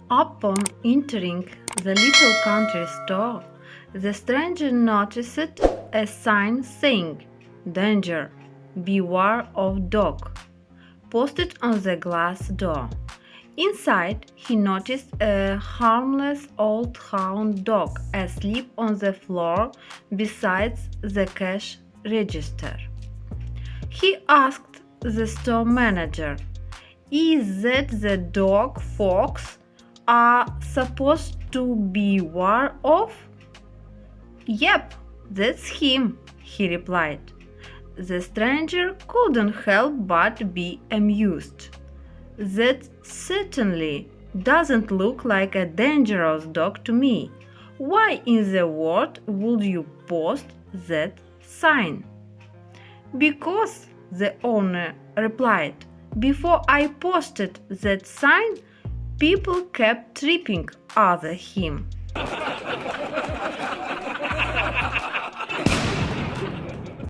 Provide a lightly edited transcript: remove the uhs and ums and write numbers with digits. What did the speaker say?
Upon entering the little country store, the stranger noticed a sign saying, "Danger, beware of dog," posted on the glass door. Inside, he noticed a harmless old hound dog asleep on the floor beside the cash register. He asked the store manager, "Is that the dog Fox are supposed to beware of?" "Yep, that's him," he replied. The stranger couldn't help but be amused. "That certainly doesn't look like a dangerous dog to me. Why in the world would you post that sign?" "Because," the owner replied, "before I posted that sign, people kept tripping over him."